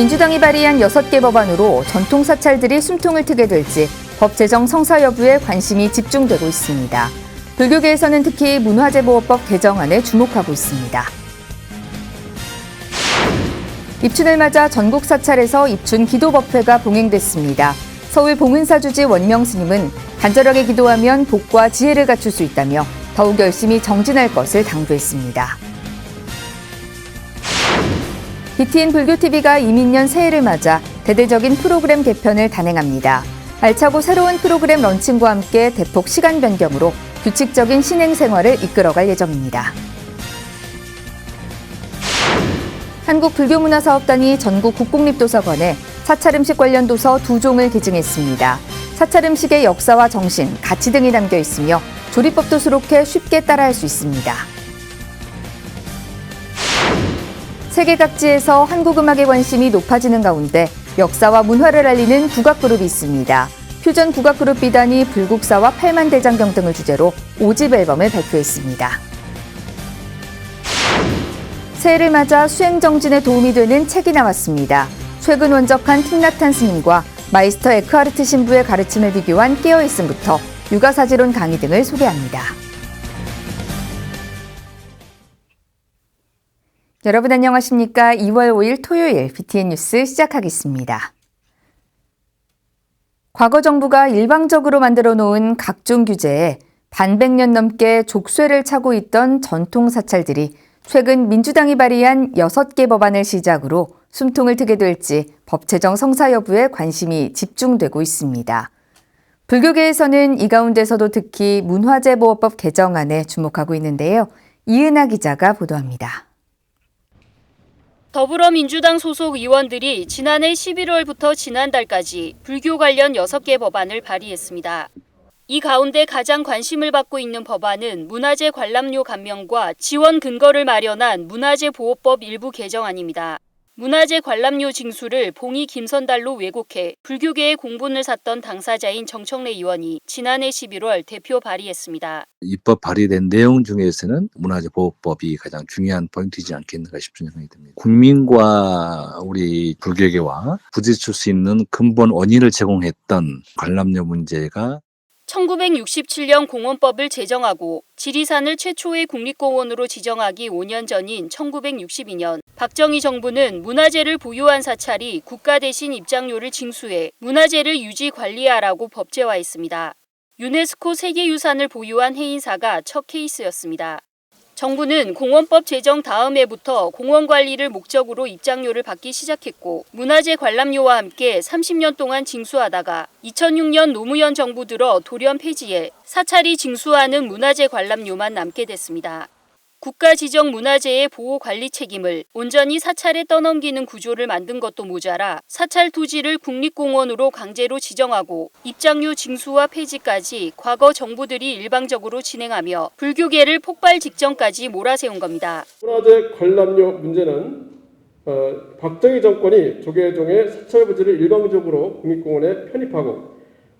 민주당이 발의한 6개 법안으로 전통 사찰들이 숨통을 트게 될지 법 제정 성사 여부에 관심이 집중되고 있습니다. 불교계에서는 특히 문화재보호법 개정안에 주목하고 있습니다. 입춘을 맞아 전국 사찰에서 입춘 기도법회가 봉행됐습니다. 서울 봉은사 주지 원명 스님은 간절하게 기도하면 복과 지혜를 갖출 수 있다며 더욱 열심히 정진할 것을 당부했습니다. BTN 불교TV가 이민년 새해를 맞아 대대적인 프로그램 개편을 단행합니다. 알차고 새로운 프로그램 런칭과 함께 대폭 시간 변경으로 규칙적인 신행 생활을 이끌어갈 예정입니다. 한국불교문화사업단이 전국 국공립도서관에 사찰음식 관련 도서 2종을 기증했습니다. 사찰음식의 역사와 정신, 가치 등이 담겨 있으며 조리법도 수록해 쉽게 따라할 수 있습니다. 세계 각지에서 한국 음악에 관심이 높아지는 가운데 역사와 문화를 알리는 국악그룹이 있습니다. 퓨전 국악그룹 비단이 불국사와 팔만대장경 등을 주제로 5집 앨범을 발표했습니다. 새해를 맞아 수행정진에 도움이 되는 책이 나왔습니다. 최근 원적한 틱나탄 스님과 마이스터 에크하르트 신부의 가르침을 비교한 깨어있음부터 육아사지론 강의 등을 소개합니다. 여러분 안녕하십니까? 2월 5일 토요일 BTN 뉴스 시작하겠습니다. 과거 정부가 일방적으로 만들어 놓은 각종 규제에 반백년 넘게 족쇄를 차고 있던 전통 사찰들이 최근 민주당이 발의한 6개 법안을 시작으로 숨통을 트게 될지 법 제정 성사 여부에 관심이 집중되고 있습니다. 불교계에서는 이 가운데서도 특히 문화재보호법 개정안에 주목하고 있는데요. 이은하 기자가 보도합니다. 더불어민주당 소속 의원들이 지난해 11월부터 지난달까지 불교 관련 6개 법안을 발의했습니다. 이 가운데 가장 관심을 받고 있는 법안은 문화재 관람료 감면과 지원 근거를 마련한 문화재보호법 일부 개정안입니다. 문화재 관람료 징수를 봉이 김선달로 왜곡해 불교계의 공분을 샀던 당사자인 정청래 의원이 지난해 11월 대표 발의했습니다. 입법 발의된 내용 중에서는 문화재보호법이 가장 중요한 포인트이지 않겠는가 싶은 생각이 듭니다. 국민과 우리 불교계와 부딪힐 수 있는 근본 원인을 제공했던 관람료 문제가 1967년 공원법을 제정하고 지리산을 최초의 국립공원으로 지정하기 5년 전인 1962년 박정희 정부는 문화재를 보유한 사찰이 국가 대신 입장료를 징수해 문화재를 유지 관리하라고 법제화했습니다. 유네스코 세계유산을 보유한 해인사가 첫 케이스였습니다. 정부는 공원법 제정 다음 해부터 공원 관리를 목적으로 입장료를 받기 시작했고 문화재 관람료와 함께 30년 동안 징수하다가 2006년 노무현 정부 들어 돌연 폐지해 사찰이 징수하는 문화재 관람료만 남게 됐습니다. 국가 지정 문화재의 보호 관리 책임을 온전히 사찰에 떠넘기는 구조를 만든 것도 모자라 사찰 토지를 국립공원으로 강제로 지정하고 입장료 징수와 폐지까지 과거 정부들이 일방적으로 진행하며 불교계를 폭발 직전까지 몰아세운 겁니다. 문화재 관람료 문제는 박정희 정권이 조계종의 사찰 부지를 일방적으로 국립공원에 편입하고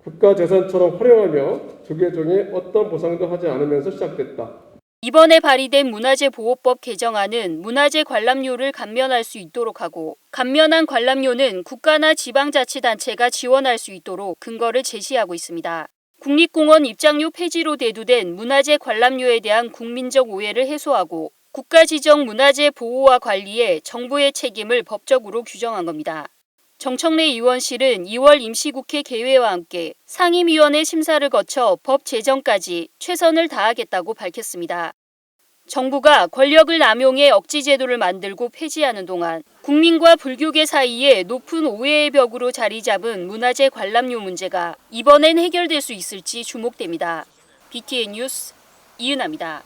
국가재산처럼 활용하며 조계종에 어떤 보상도 하지 않으면서 시작됐다. 이번에 발의된 문화재보호법 개정안은 문화재 관람료를 감면할 수 있도록 하고 감면한 관람료는 국가나 지방자치단체가 지원할 수 있도록 근거를 제시하고 있습니다. 국립공원 입장료 폐지로 대두된 문화재 관람료에 대한 국민적 오해를 해소하고 국가 지정 문화재 보호와 관리에 정부의 책임을 법적으로 규정한 겁니다. 정청래 의원실은 2월 임시국회 개회와 함께 상임위원회 심사를 거쳐 법 제정까지 최선을 다하겠다고 밝혔습니다. 정부가 권력을 남용해 억지 제도를 만들고 폐지하는 동안 국민과 불교계 사이에 높은 오해의 벽으로 자리 잡은 문화재 관람료 문제가 이번엔 해결될 수 있을지 주목됩니다. BTN 뉴스 이은하입니다.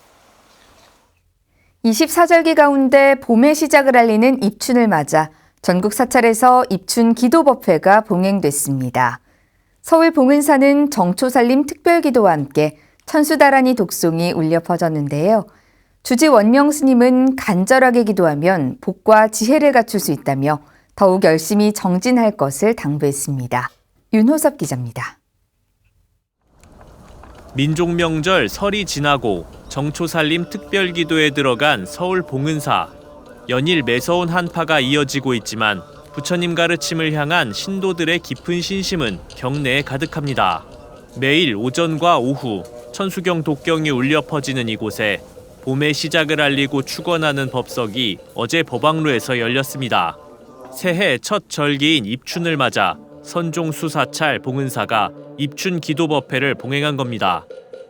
24절기 가운데 봄의 시작을 알리는 입춘을 맞아 전국 사찰에서 입춘 기도법회가 봉행됐습니다. 서울 봉은사는 정초살림 특별기도와 함께 천수다란이 독송이 울려 퍼졌는데요. 주지 원명 스님은 간절하게 기도하면 복과 지혜를 갖출 수 있다며 더욱 열심히 정진할 것을 당부했습니다. 윤호섭 기자입니다. 민족명절 설이 지나고 정초살림 특별기도에 들어간 서울 봉은사. 연일 매서운 한파가 이어지고 있지만 부처님 가르침을 향한 신도들의 깊은 신심은 경내에 가득합니다. 매일 오전과 오후 천수경 독경이 울려 퍼지는 이곳에 봄의 시작을 알리고 축원하는 법석이 어제 법왕루에서 열렸습니다. 새해 첫 절기인 입춘을 맞아 선종수 사찰 봉은사가 입춘 기도법회를 봉행한 겁니다.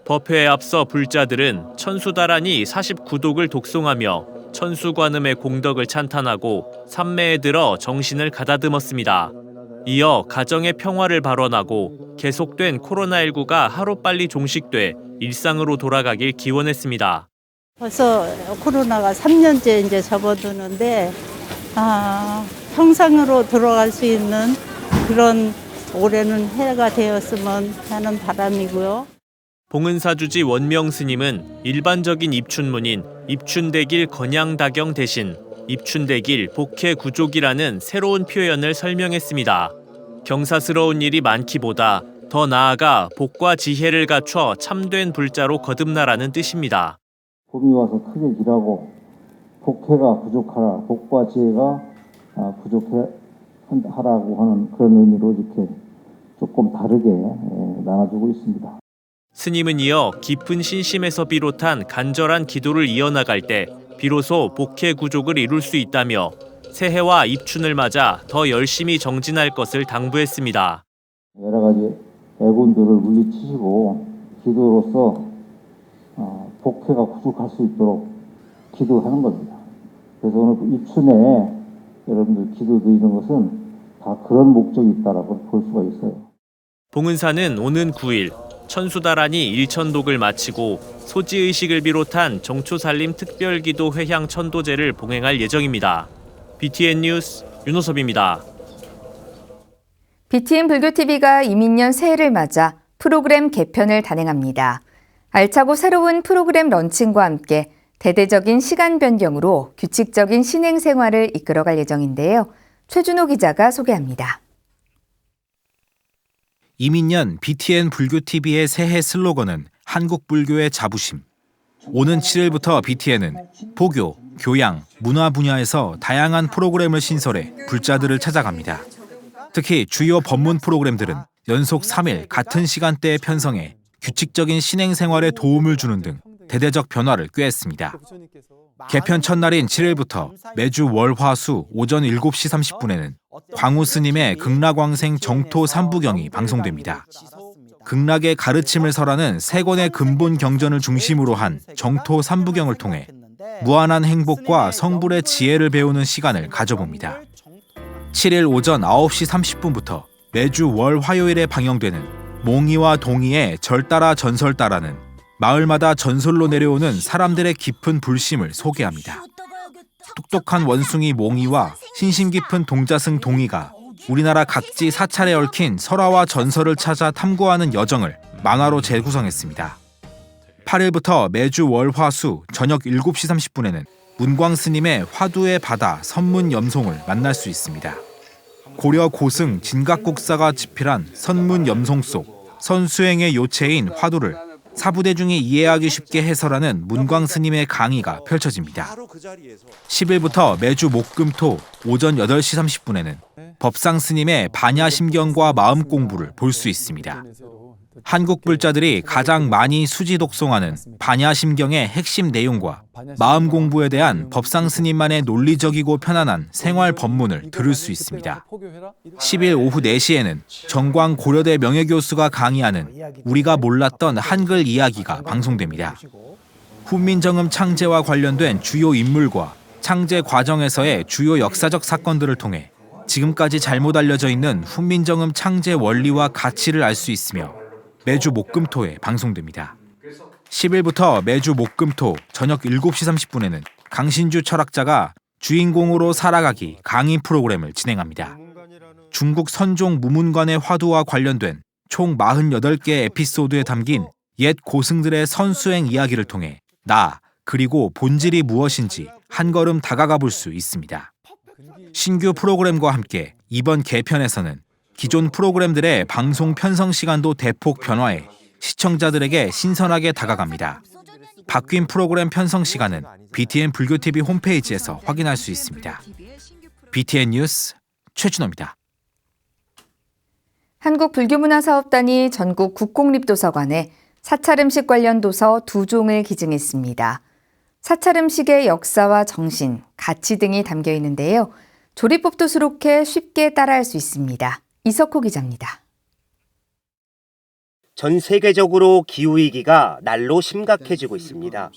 법회에 앞서 불자들은 천수다란이 49독을 독송하며 천수관음의 공덕을 찬탄하고 삼매에 들어 정신을 가다듬었습니다. 이어 가정의 평화를 발언하고 계속된 코로나19가 하루빨리 종식돼 일상으로 돌아가길 기원했습니다. 벌써 코로나가 3년째 이제 접어드는데 평상으로 돌아갈 수 있는 그런 올해는 해가 되었으면 하는 바람이고요. 봉은사주지 원명 스님은 일반적인 입춘문인 입춘대길 건양다경 대신 입춘대길 복해구족이라는 새로운 표현을 설명했습니다. 경사스러운 일이 많기보다 더 나아가 복과 지혜를 갖춰 참된 불자로 거듭나라는 뜻입니다. 봄이 와서 크게 일하고 복해가 부족하라, 복과 지혜가 부족하라고 하는 그런 의미로 이렇게 조금 다르게 나눠주고 있습니다. 스님은 이어 깊은 신심에서 비롯한 간절한 기도를 이어나갈 때 비로소 복해구족을 이룰 수 있다며 새해와 입춘을 맞아 더 열심히 정진할 것을 당부했습니다. 여러 가지 애군들을 물리치시고 기도로서 복해가 구축할 수 있도록 기도하는 겁니다. 그래서 오늘 입춘에 여러분들 기도드리는 것은 다 그런 목적이 있다라고 볼 수가 있어요. 봉은사는 오는 9일 천수다란이 일천독을 마치고 소지의식을 비롯한 정초살림 특별기도 회향 천도제를 봉행할 예정입니다. BTN 뉴스 윤호섭입니다. BTN 불교TV가 이민년 새해를 맞아 프로그램 개편을 단행합니다. 알차고 새로운 프로그램 런칭과 함께 대대적인 시간 변경으로 규칙적인 신행 생활을 이끌어갈 예정인데요. 최준호 기자가 소개합니다. 이민년 BTN 불교TV의 새해 슬로건은 한국 불교의 자부심. 오는 7일부터 BTN은 보교, 교양, 문화 분야에서 다양한 프로그램을 신설해 불자들을 찾아갑니다. 특히 주요 법문 프로그램들은 연속 3일 같은 시간대에 편성해 규칙적인 신행 생활에 도움을 주는 등 대대적 변화를 꾀했습니다. 개편 첫날인 7일부터 매주 월, 화, 수 오전 7시 30분에는 광우 스님의 극락왕생 정토 3부경이 방송됩니다. 극락의 가르침을 설하는 세 권의 근본 경전을 중심으로 한 정토 3부경을 통해 무한한 행복과 성불의 지혜를 배우는 시간을 가져봅니다. 7일 오전 9시 30분부터 매주 월, 화요일에 방영되는 몽이와 동이의 절따라 전설따라는 마을마다 전설로 내려오는 사람들의 깊은 불심을 소개합니다. 똑똑한 원숭이 몽이와 신심 깊은 동자승 동이가 우리나라 각지 사찰에 얽힌 설화와 전설을 찾아 탐구하는 여정을 만화로 재구성했습니다. 8일부터 매주 월, 화, 수 저녁 7시 30분에는 문광 스님의 화두의 바다 선문 염송을 만날 수 있습니다. 고려 고승 진각국사가 집필한 선문 염송 속 선수행의 요체인 화두를 사부대중이 이해하기 쉽게 해설하는 문광 스님의 강의가 펼쳐집니다. 10일부터 매주 목금토 오전 8시 30분에는 법상 스님의 반야심경과 마음 공부를 볼 수 있습니다. 한국 불자들이 가장 많이 수지 독송하는 반야심경의 핵심 내용과 마음 공부에 대한 법상 스님만의 논리적이고 편안한 생활 법문을 들을 수 있습니다. 10일 오후 4시에는 정광 고려대 명예교수가 강의하는 우리가 몰랐던 한글 이야기가 방송됩니다. 훈민정음 창제와 관련된 주요 인물과 창제 과정에서의 주요 역사적 사건들을 통해 지금까지 잘못 알려져 있는 훈민정음 창제 원리와 가치를 알 수 있으며 매주 목금토에 방송됩니다. 10일부터 매주 목금토 저녁 7시 30분에는 강신주 철학자가 주인공으로 살아가기 강의 프로그램을 진행합니다. 중국 선종 무문관의 화두와 관련된 총 48개의 에피소드에 담긴 옛 고승들의 선수행 이야기를 통해 나 그리고 본질이 무엇인지 한 걸음 다가가 볼 수 있습니다. 신규 프로그램과 함께 이번 개편에서는 기존 프로그램들의 방송 편성 시간도 대폭 변화해 시청자들에게 신선하게 다가갑니다. 바뀐 프로그램 편성 시간은 BTN 불교TV 홈페이지에서 확인할 수 있습니다. BTN 뉴스 최준호입니다. 한국불교문화사업단이 전국 국공립도서관에 사찰음식 관련 도서 2종을 기증했습니다. 사찰음식의 역사와 정신, 가치 등이 담겨 있는데요. 조리법도 수록해 쉽게 따라할 수 있습니다. 이석호 기자입니다. 전 세계적으로 기후위기가 날로 심각해지고 있습니다.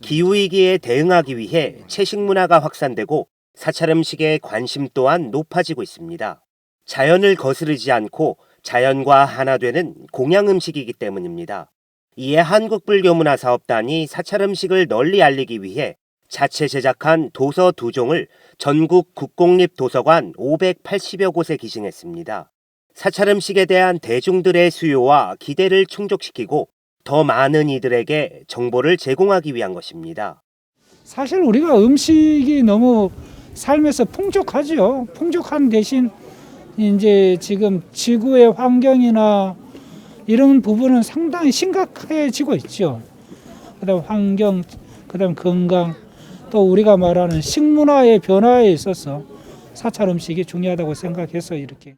기후위기에 대응하기 위해 채식 문화가 확산되고 사찰음식의 관심 또한 높아지고 있습니다. 자연을 거스르지 않고 자연과 하나 되는 공양음식이기 때문입니다. 이에 한국불교문화사업단이 사찰음식을 널리 알리기 위해 자체 제작한 도서 2종을 전국 국공립도서관 580여 곳에 기증했습니다. 사찰음식에 대한 대중들의 수요와 기대를 충족시키고 더 많은 이들에게 정보를 제공하기 위한 것입니다. 사실 우리가 음식이 너무 삶에서 풍족하죠. 풍족한 대신 이제 지금 지구의 환경이나 이런 부분은 상당히 심각해지고 있죠. 그다음 환경, 그다음 건강, 또 우리가 말하는 식문화의 변화에 있어서 사찰 음식이 중요하다고 생각해서 이렇게.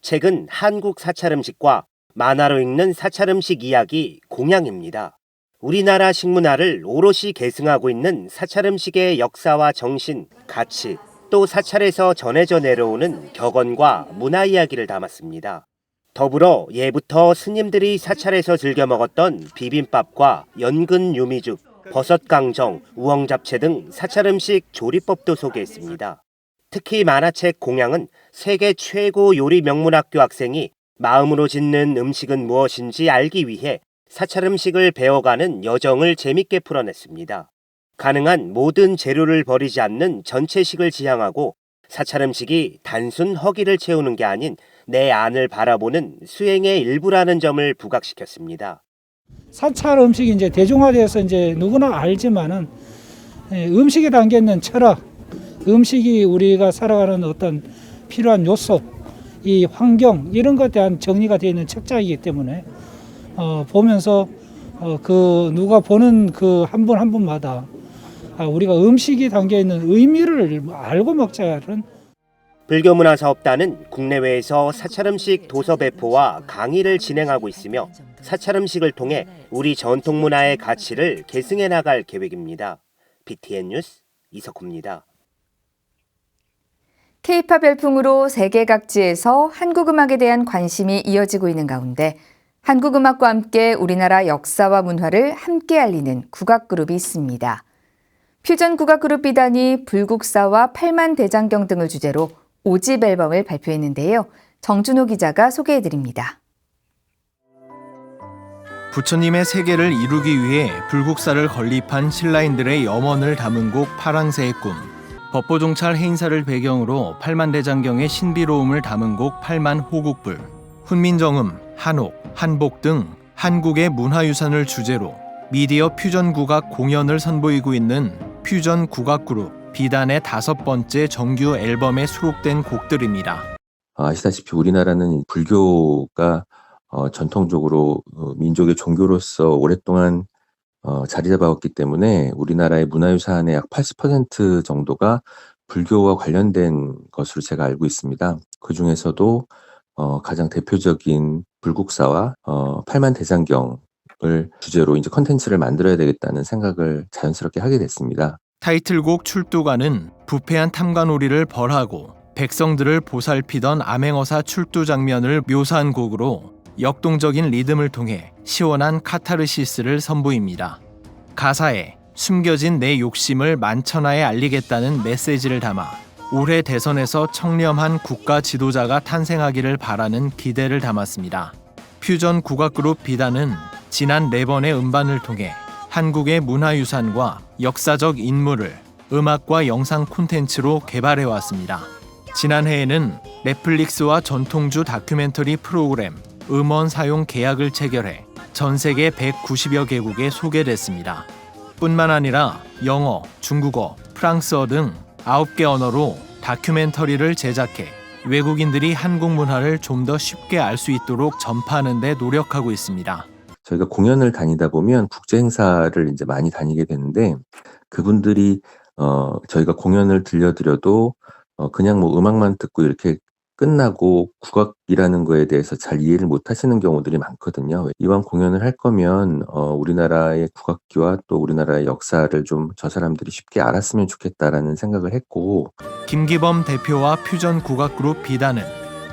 책은 한국 사찰음식과 만화로 읽는 사찰음식 이야기 공양입니다. 우리나라 식문화를 오롯이 계승하고 있는 사찰음식의 역사와 정신, 가치, 또 사찰에서 전해져 내려오는 격언과 문화 이야기를 담았습니다. 더불어 예부터 스님들이 사찰에서 즐겨 먹었던 비빔밥과 연근 유미죽, 버섯강정, 우엉잡채 등 사찰음식 조리법도 소개했습니다. 특히 만화책 공양은 세계 최고 요리 명문학교 학생이 마음으로 짓는 음식은 무엇인지 알기 위해 사찰음식을 배워가는 여정을 재밌게 풀어냈습니다. 가능한 모든 재료를 버리지 않는 전체식을 지향하고 사찰음식이 단순 허기를 채우는 게 아닌 내 안을 바라보는 수행의 일부라는 점을 부각시켰습니다. 사찰 음식이 이제 대중화되어서 이제 누구나 알지만은 음식에 담겨 있는 철학, 음식이 우리가 살아가는 어떤 필요한 요소, 이 환경 이런 것에 대한 정리가 되어 있는 책자이기 때문에 보면서 그 누가 보는 그 한 분 한 분마다 우리가 음식이 담겨 있는 의미를 알고 먹자는. 불교문화사업단은 국내외에서 사찰음식 도서 배포와 강의를 진행하고 있으며 사찰음식을 통해 우리 전통문화의 가치를 계승해 나갈 계획입니다. BTN 뉴스 이석호입니다. K-팝 열풍으로 세계 각지에서 한국 음악에 대한 관심이 이어지고 있는 가운데 한국 음악과 함께 우리나라 역사와 문화를 함께 알리는 국악그룹이 있습니다. 퓨전 국악그룹 비단이 불국사와 팔만대장경 등을 주제로 5집 앨범을 발표했는데요. 정준호 기자가 소개해드립니다. 부처님의 세계를 이루기 위해 불국사를 건립한 신라인들의 염원을 담은 곡 파랑새의 꿈, 법보종찰 해인사를 배경으로 팔만대장경의 신비로움을 담은 곡 팔만호국불, 훈민정음, 한옥, 한복 등 한국의 문화유산을 주제로 미디어 퓨전 국악 공연을 선보이고 있는 퓨전 국악그룹 비단의 5번째 정규 앨범에 수록된 곡들입니다. 아시다시피 우리나라는 불교가 전통적으로 민족의 종교로서 오랫동안 자리 잡아왔기 때문에 우리나라의 문화유산의 약 80% 정도가 불교와 관련된 것으로 제가 알고 있습니다. 그 중에서도 가장 대표적인 불국사와 팔만대장경을 주제로 이제 컨텐츠를 만들어야 되겠다는 생각을 자연스럽게 하게 됐습니다. 타이틀곡 출두가는 부패한 탐관오리를 벌하고 백성들을 보살피던 암행어사 출두 장면을 묘사한 곡으로 역동적인 리듬을 통해 시원한 카타르시스를 선보입니다. 가사에 숨겨진 내 욕심을 만천하에 알리겠다는 메시지를 담아 올해 대선에서 청렴한 국가 지도자가 탄생하기를 바라는 기대를 담았습니다. 퓨전 국악그룹 비단은 지난 4번의 음반을 통해 한국의 문화유산과 역사적 인물을 음악과 영상 콘텐츠로 개발해왔습니다. 지난해에는 넷플릭스와 전통주 다큐멘터리 프로그램 음원 사용 계약을 체결해 전 세계 190여 개국에 소개됐습니다. 뿐만 아니라 영어, 중국어, 프랑스어 등 9개 언어로 다큐멘터리를 제작해 외국인들이 한국 문화를 좀 더 쉽게 알 수 있도록 전파하는 데 노력하고 있습니다. 저희가 공연을 다니다 보면 국제 행사를 이제 많이 다니게 되는데 그분들이 저희가 공연을 들려드려도 그냥 뭐 음악만 듣고 이렇게 끝나고 국악이라는 거에 대해서 잘 이해를 못 하시는 경우들이 많거든요. 이왕 공연을 할 거면 우리나라의 국악기와 또 우리나라의 역사를 좀 저 사람들이 쉽게 알았으면 좋겠다라는 생각을 했고, 김기범 대표와 퓨전 국악 그룹 비단은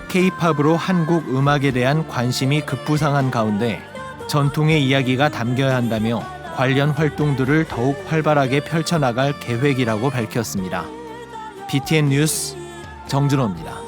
K-팝으로 한국 음악에 대한 관심이 급부상한 가운데 전통의 이야기가 담겨야 한다며 관련 활동들을 더욱 활발하게 펼쳐나갈 계획이라고 밝혔습니다. BTN 뉴스 정준호입니다.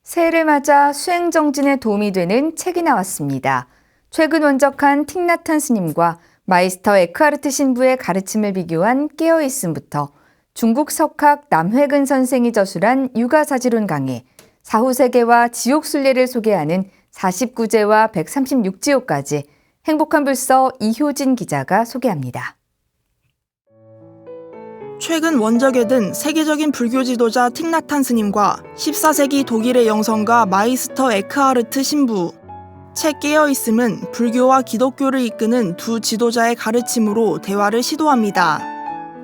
새해를 맞아 수행 정진에 도움이 되는 책이 나왔습니다. 최근 원적한 틱나탄 스님과 마이스터 에크하르트 신부의 가르침을 비교한 깨어있음부터 중국 석학 남회근 선생이 저술한 육아사지론 강의, 사후세계와 지옥순례를 소개하는 49제와 136지옥까지 행복한 불서 이효진 기자가 소개합니다. 최근 원적에 든 세계적인 불교 지도자 틱나탄 스님과 14세기 독일의 영성가 마이스터 에크하르트 신부. 책 깨어있음은 불교와 기독교를 이끄는 두 지도자의 가르침으로 대화를 시도합니다.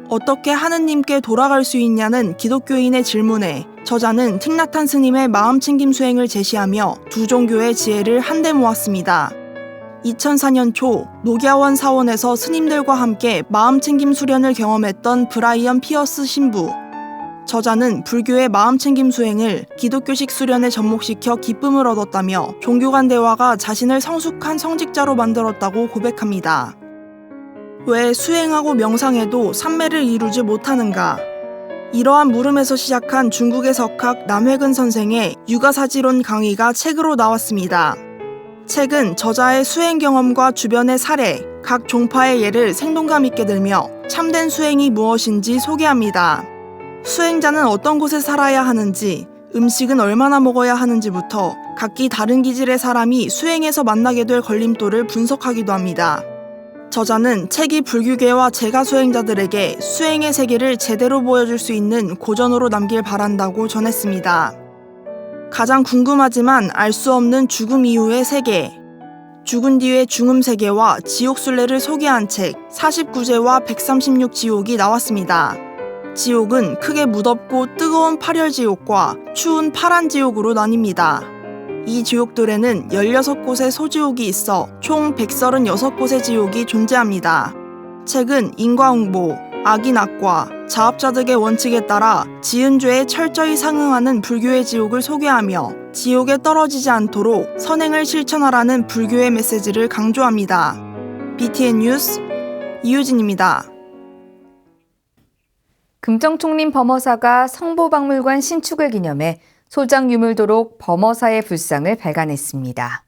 어떻게 하느님께 돌아갈 수 있냐는 기독교인의 질문에 저자는 틱나탄 스님의 마음챙김 수행을 제시하며 두 종교의 지혜를 한데 모았습니다. 2004년 초 녹야원 사원에서 스님들과 함께 마음챙김 수련을 경험했던 브라이언 피어스 신부. 저자는 불교의 마음챙김 수행을 기독교식 수련에 접목시켜 기쁨을 얻었다며 종교 간 대화가 자신을 성숙한 성직자로 만들었다고 고백합니다. 왜 수행하고 명상해도 삼매를 이루지 못하는가? 이러한 물음에서 시작한 중국의 석학 남회근 선생의 육아사지론 강의가 책으로 나왔습니다. 책은 저자의 수행 경험과 주변의 사례, 각 종파의 예를 생동감 있게 들며 참된 수행이 무엇인지 소개합니다. 수행자는 어떤 곳에 살아야 하는지, 음식은 얼마나 먹어야 하는지부터 각기 다른 기질의 사람이 수행에서 만나게 될 걸림돌을 분석하기도 합니다. 저자는 책이 불교계와 재가 수행자들에게 수행의 세계를 제대로 보여줄 수 있는 고전으로 남길 바란다고 전했습니다. 가장 궁금하지만 알 수 없는 죽음 이후의 세계, 죽은 뒤의 중음 세계와 지옥순례를 소개한 책 49제와 136지옥이 나왔습니다. 지옥은 크게 무덥고 뜨거운 파열지옥과 추운 파란지옥으로 나뉩니다. 이 지옥들에는 16곳의 소지옥이 있어 총 136곳의 지옥이 존재합니다. 책은 인과응보, 악인악과, 자업자득의 원칙에 따라 지은 죄에 철저히 상응하는 불교의 지옥을 소개하며 지옥에 떨어지지 않도록 선행을 실천하라는 불교의 메시지를 강조합니다. BTN 뉴스 이효진입니다. 금정총림 범어사가 성보박물관 신축을 기념해 소장유물도록 범어사의 불상을 발간했습니다.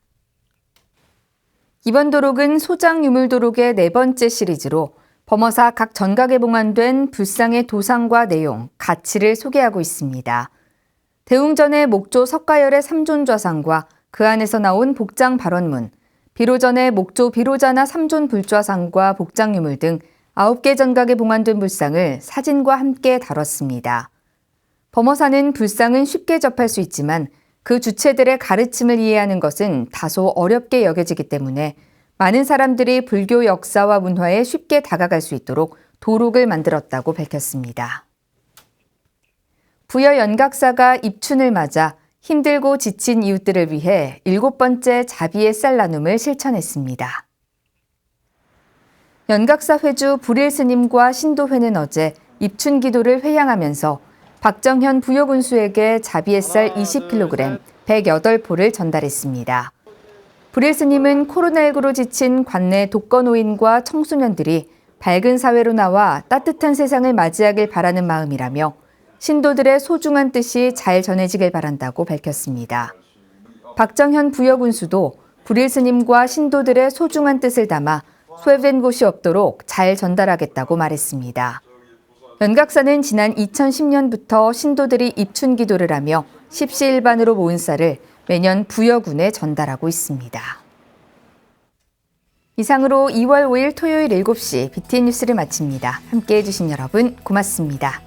이번 도록은 소장유물도록의 4번째 시리즈로 범어사 각 전각에 봉안된 불상의 도상과 내용, 가치를 소개하고 있습니다. 대웅전의 목조 석가열의 삼존좌상과 그 안에서 나온 복장 발언문, 비로전의 목조 비로자나 삼존 불좌상과 복장유물 등 9개 전각에 봉안된 불상을 사진과 함께 다뤘습니다. 범어사는 불상은 쉽게 접할 수 있지만 그 주체들의 가르침을 이해하는 것은 다소 어렵게 여겨지기 때문에 많은 사람들이 불교 역사와 문화에 쉽게 다가갈 수 있도록 도록을 만들었다고 밝혔습니다. 부여 연각사가 입춘을 맞아 힘들고 지친 이웃들을 위해 7번째 자비의 쌀 나눔을 실천했습니다. 연각사 회주 불일 스님과 신도회는 어제 입춘 기도를 회향하면서 박정현 부여군수에게 자비의 쌀 20kg, 108포를 전달했습니다. 불일 스님은 코로나19로 지친 관내 독거노인과 청소년들이 밝은 사회로 나와 따뜻한 세상을 맞이하길 바라는 마음이라며 신도들의 소중한 뜻이 잘 전해지길 바란다고 밝혔습니다. 박정현 부여군수도 불일 스님과 신도들의 소중한 뜻을 담아 소외된 곳이 없도록 잘 전달하겠다고 말했습니다. 연각사는 지난 2010년부터 신도들이 입춘 기도를 하며 십시일반으로 모은 쌀을 매년 부여군에 전달하고 있습니다. 이상으로 2월 5일 토요일 7시 BTN 뉴스를 마칩니다. 함께해 주신 여러분 고맙습니다.